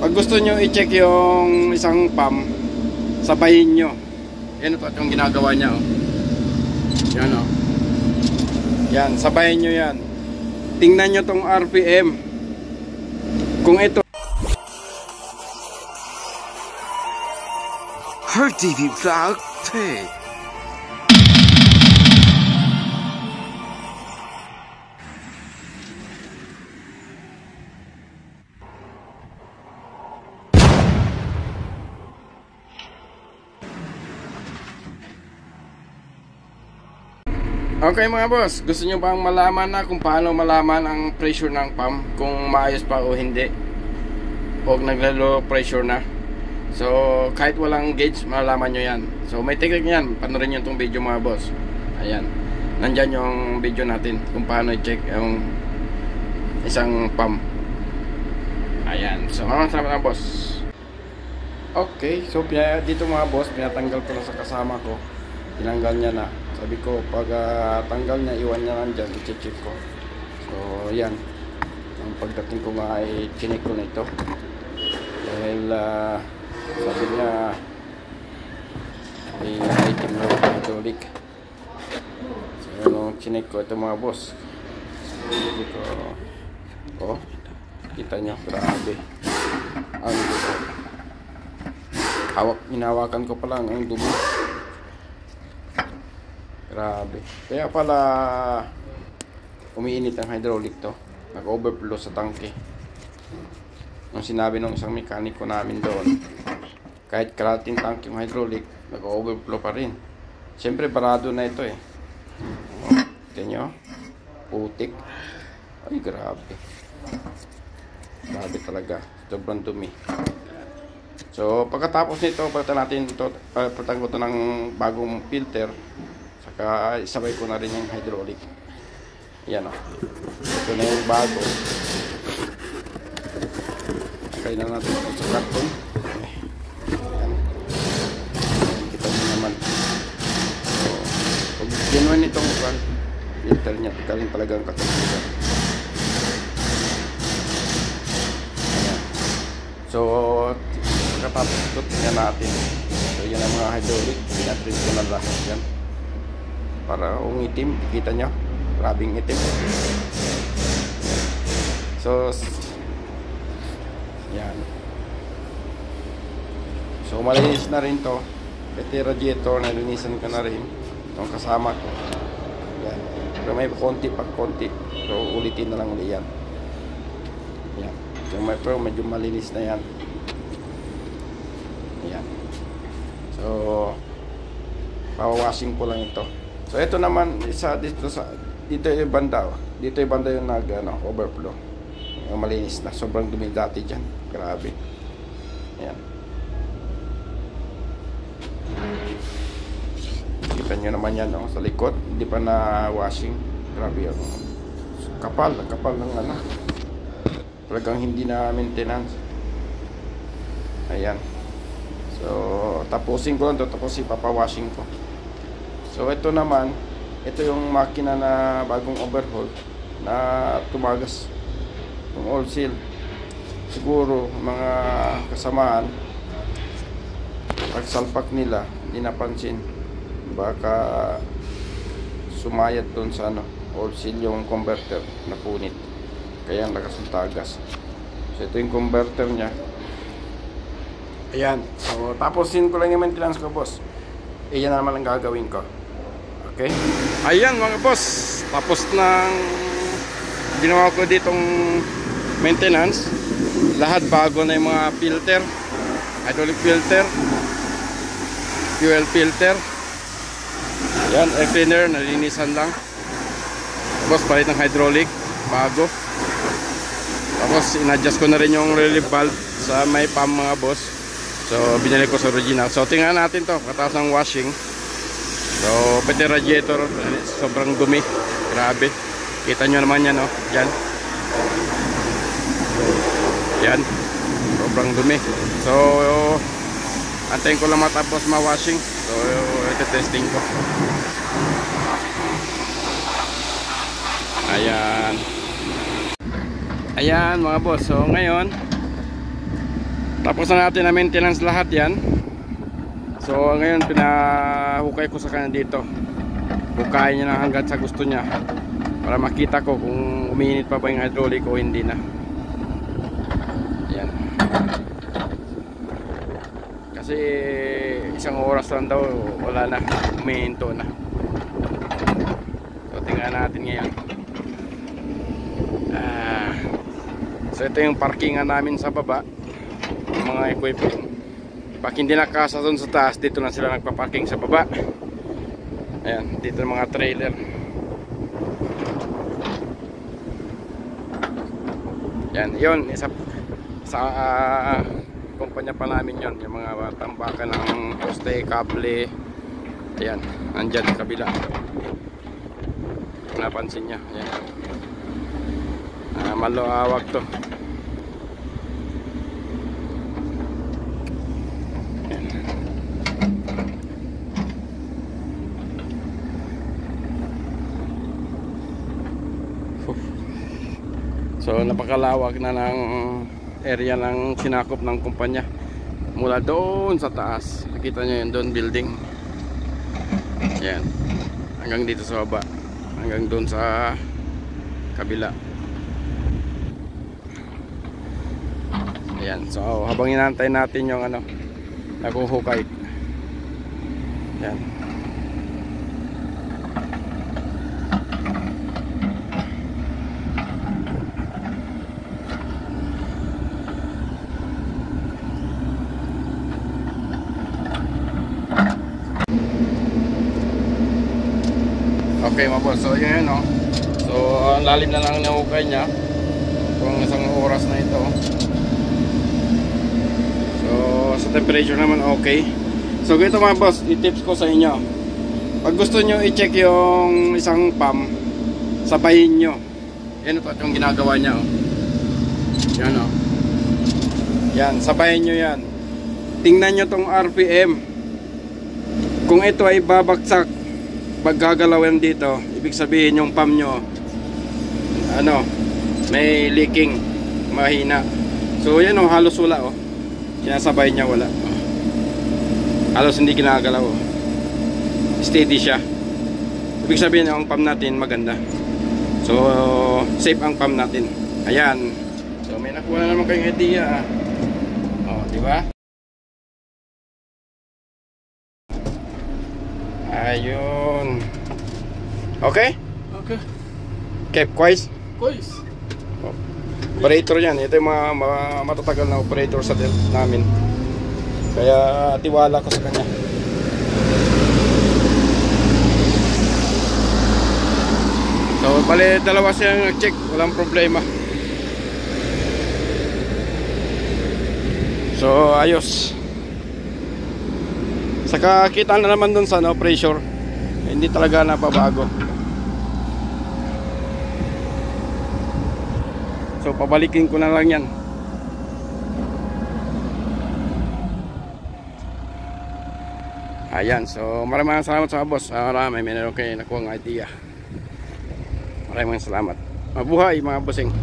Pag gusto nyo i-check yung isang pump, sabayin nyo. Yan ito yung ginagawa niya, oh. Yan, oh. Yan, sabayin nyo yan. Tingnan nyo tong RPM. Kung ito Her TV vlog tape. Okay mga boss, gusto nyo bang malaman na kung paano malaman ang pressure ng pump, kung maayos pa o hindi, o naglo-low pressure na? So kahit walang gauge, malalaman nyo yan. So may technique yan, panoorin nyo itong video mga boss. Ayan, nandyan yung video natin kung paano i-check yung isang pump. Ayan, so sama na boss. Okay, so dito mga boss, pinatanggal ko na sa kasama ko. Tinanggal niya na. Sabi ko, pag tanggal niya, iwan niya nandyan, i-check ko. So, yan. Ang pagdating ko nga ay chinek ko na ito. Dahil, sabi niya, may item na hydraulic. So, yung chinek ko ito mga boss. Sabi ko, oh, kita niyo, grabe. Ang dito. Hinawakan ko pa lang ang dumi. Grabe. Kaya pala umiinit ang hydraulic to. Nag-overflow sa tangke. Nung sinabi ng isang mekaniko namin doon, kahit kalating tangke yung hydraulic, nag-overflow pa rin. Siyempre barado na ito eh. Tignan nyo. Putik. Ay grabe. Grabe talaga. Sobrang dumi. So pagkatapos nito, palitan natin ito, palitan ko ito ng bagong filter. Saka isabay ko na rin yung hydraulic. Yan o. Ito na yung bago. Kaya na natin ito sa karton. Yan. Kita nyo naman. So, pag genuine itong filter niya, galing talagang katulad. Ayan. So, pagkatapos ito, tingnan natin. So, yan ang mga hydraulic. Pinatrin ko na lahat yan. Para itim, kita nyo, grabing itim. So yan. So malinis na rin to. Pati radiator, nalinisan ko na rin itong kasama ko. Yan. Pero may konti pag konti, so ulitin na lang ulit yan. Yan. So pero medyo malinis na yan. Yan. So pawawashing ko lang ito. So ito naman isa dito yung banda, dito yung banda yung overflow. Yung malinis na, sobrang dumi dati diyan. Grabe. Ayan. Kita nyo naman yan sa likod, hindi pa na washing. Grabe yung kapal ng talagang hindi na maintenance. Ayan. So tapusin ko lang ito, tapos ipapawashing ko. So ito naman, ito yung makina na bagong overhaul na tumagas yung oil seal. Siguro mga kasamaan, pagsalpak nila hindi napansin, baka sumayat dun sa oil seal yung converter na punit, kaya ang lakas ng tagas. So ito yung converter nya. Ayan. So tapusin ko lang yung maintenance ko boss. Iyan naman ang gagawin ko. Okay. Ayan mga boss, tapos nang ginawa ko ditong maintenance. Lahat bago na yung mga filter, hydraulic filter, fuel filter. Ayan, air cleaner, nalinisan lang. Tapos palit ng hydraulic, bago. Tapos in-adjust ko na rin yung relief valve sa may pump mga boss. So binili ko sa original. So tingnan natin to, katapos ng washing. So, pati radiator, sobrang dumi. Grabe. Kita nyo naman yan, oh. Yan. Yan. Sobrang dumi. So, antayin ko lang matapos ma-washing. So, ito testing ko. Ayan. Ayan, mga boss. So, ngayon, Tapos na natin na maintenance lahat yan. So ngayon pinahukay ko sa kanya dito. Hukayin niya na hanggang sa gusto niya, para makita ko kung umiinit pa ba yung hydraulic o hindi na. Yan. Kasi isang oras lang daw, wala na, umihinto na. So tingnan natin ngayon. So ito yung parkingan namin sa baba, mga equipment. Pag hindi nakasa doon sa taas, dito na sila nagpa-parking sa baba. Ayan, dito ng mga trailer. Yan, yun, isa sa kumpanya pa namin yon, yung mga tambakan ng poste, kable. Ayan, nandyan sa kabila. Napansin nyo, ayan. Maluawag to. So napakalawak na ng area ng sinakop ng kumpanya. Mula doon sa taas, nakita nyo yun, doon building. Yan, hanggang dito sa baba, hanggang doon sa kabila. Ayan, so habang inantay natin yung nakuhukay. Yan. Okay mga boss, so yun no. So ang lalim na lang nahukay niya kung isang oras na ito. So sa temperature naman okay. So ganito mga boss, i-tips ko sa inyo. Pag gusto nyo i-check yung isang pump, sabayin nyo. Yan ito yung ginagawa niya. Yan o. Yan, sabayin nyo yan. Tingnan nyo tong RPM. Kung ito ay babagsak pag gagalawin dito, ibig sabihin yung pump nyo may leaking, mahina. So yan o, halos wala o. Sinasabay niya, wala. Halos hindi ginagalaw o. Steady siya. Ibig sabihin yung pump natin maganda. So safe ang pump natin. Ayan. So may nakuha na naman kayong idea. O, diba? Ayun. Okay? Okay. Keep quiet. Quiz. Operator yan. Ito yung mga matatagal na operator sa Dell namin. Kaya tiwala ko sa kanya. So bali dalawa siyang nag-check. Walang problema. So ayos. Saka kita na naman dun sa pressure, hindi talaga napabago. So pabalikin ko na lang yan. Ayan, so maraming salamat sa boss. May meron kayo nakuha ng idea. Maraming salamat. Mabuhay mga bossing.